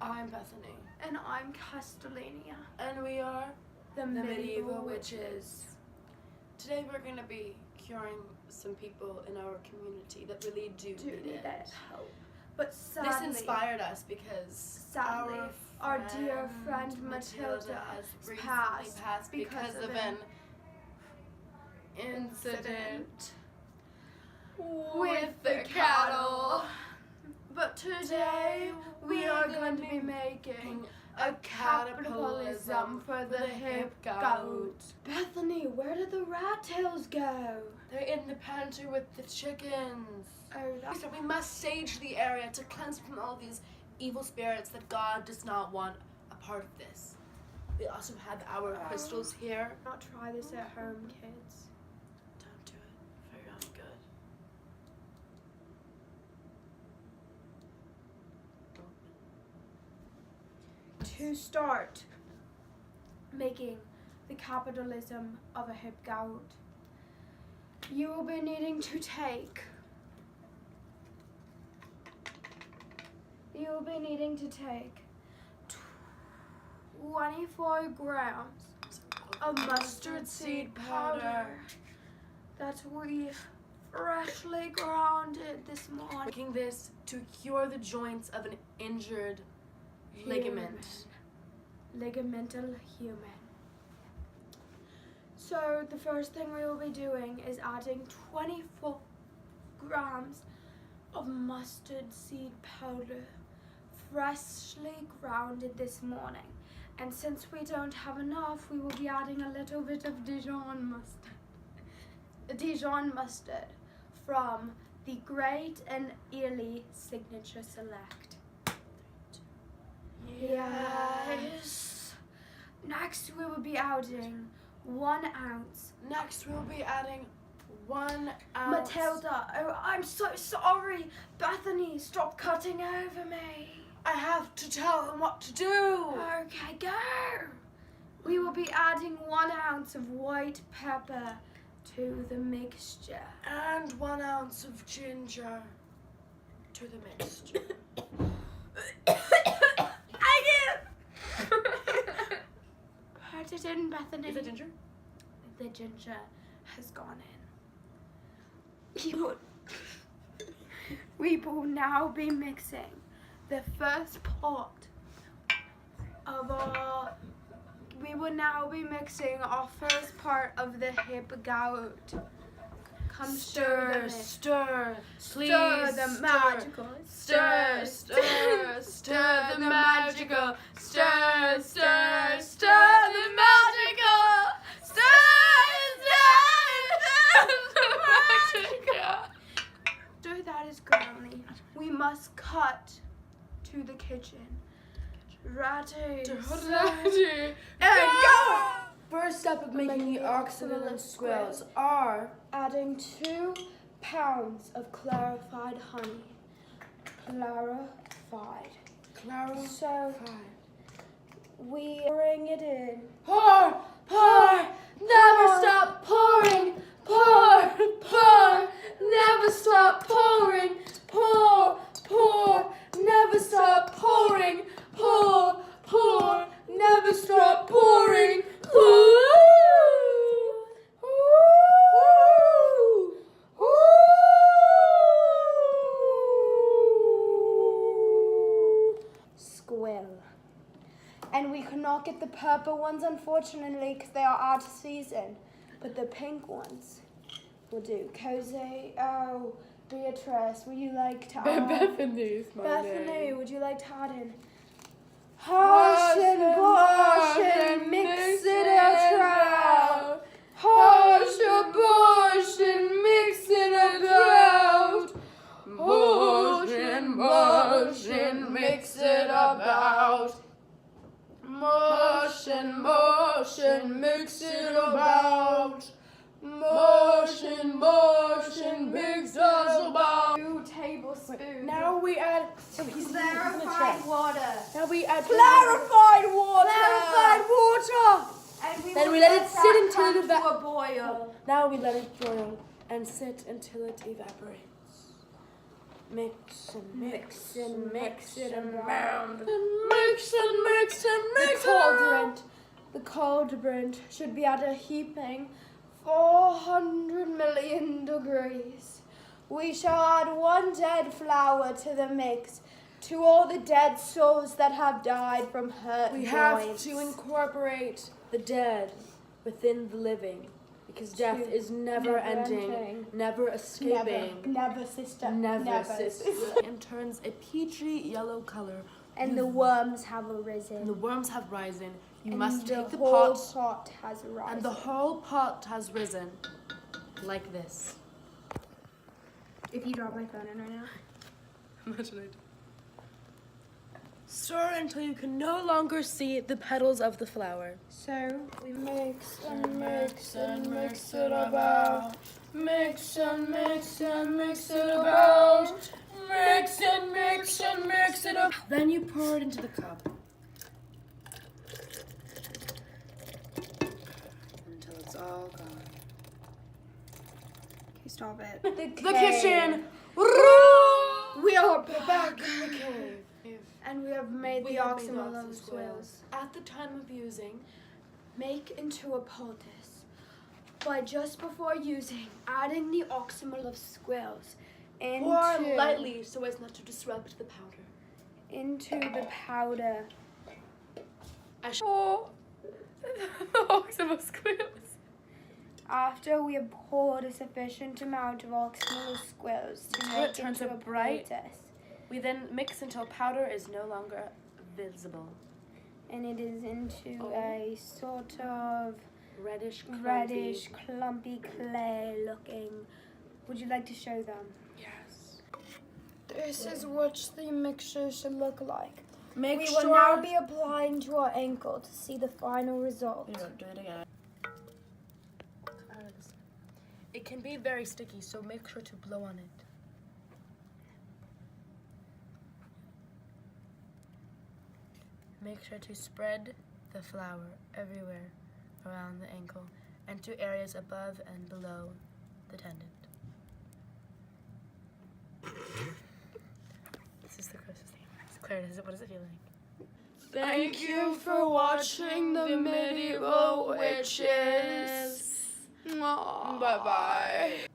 I'm Bethany. And I'm Castellania. And we are The Medieval Witches. Today we're going to be curing some people in our community that really do need that it. help. But sadly, This inspired us because our dear friend Matilda has recently passed because of an incident with the cattle. But today we are going to be making a capitalism for the hip goat. Bethany, where did the rat tails go? They're in the pantry with the chickens. Oh, So we must sage the area to cleanse from all these evil spirits that God does not want a part of this. We also have our crystals here. Not try this at home, kids. Don't do it. Very good. To start making the capitalism of a hip goat, you will be needing to take 24 grams of mustard seed powder that we freshly grounded this morning. Making this to cure the joints of an injured ligament. Ligamental human. So the first thing we will be doing is adding 24 grams of mustard seed powder, freshly grounded this morning. And since we don't have enough, we will be adding a little bit of Dijon mustard from the Great and Ely Signature Select. Yes. Next we will be adding 1 ounce. Next we'll be adding 1 ounce. Matilda, oh, I'm so sorry. Bethany, stop cutting over me. I have to tell them what to do. Okay, go. We will be adding 1 ounce of white pepper to the mixture. And 1 ounce of ginger to the mixture. Put it in, Bethany. Is it ginger? The ginger has gone in. We will now be mixing the first pot of our. We will now be mixing our first part of the hip goat. Come Stir, stir the magical. Stir the magical. Stir the magical. After that is grounding, we must cut to the kitchen. Ready, and go! First step of making the oxygen squills are adding 2 pounds of clarified honey. Clarified. So we bring it in. pour, never stop pouring, pour, never stop pouring, pour, never stop pouring, pour, never stop pouring. Squill. And we could not get the purple ones, unfortunately, because they are out of season. But the pink ones will do. Cozy, oh, Beatrice, would you like to add? Bethany's my Bethany, name. would you like to add in? Hush and bush and mix it about. Hush and bush and mix it about. Mush and mix it about. Mush and mix it about. Mush and mix it about. 2 tablespoons. Now we add clarified water. Now we add Clarified water. And Then we let it sit until it to a boil. Now we let it boil and sit until it evaporates. Mix and Mix and mix it around. Mix and mix and mix The cauldron should be at a heaping 400 million degrees. We shall add 1 dead flower to the mix, to all the dead souls that have died from hurt We have joints. to incorporate the dead within the living, because death is never ending, never escaping. Never, sister. Never, sister. And turns a peachy yellow color. And the worms have arisen. And the worms have risen. You And must take the whole pot, pot has risen. and the whole pot has risen, like this. If you drop my phone in right now. Imagine I do. Stir until you can no longer see the petals of the flower. So we mix and mix and mix it about. Mix and mix and mix it about. Mix and mix and mix it up. Then you pour it into the cup. Until it's all gone. Okay, stop it. The kitchen! We are back in the cave. And we have made the have made oximal lots of of squills. At the time of using, Make into a poultice by just before using, adding the oximal of squills pour lightly so as not to disrupt the powder. into the powder. Oximal squills. After we have poured a sufficient amount of oximal of squills to Until it make turns into a a bright- poultice. We then mix until powder is no longer visible. And it is into a sort of Reddish, clumpy clay looking. Would you like to show them? Yes. This is what the mixture should look like. Make We sure. will now be applying to our ankle to see the final result. Do it again. It can be very sticky, so make sure to blow on it. Make sure to spread the flour everywhere around the ankle and to areas above and below the tendon. This is the grossest thing. Claire, what does it feel like? Thank you for watching the Medieval Witches. Bye-bye.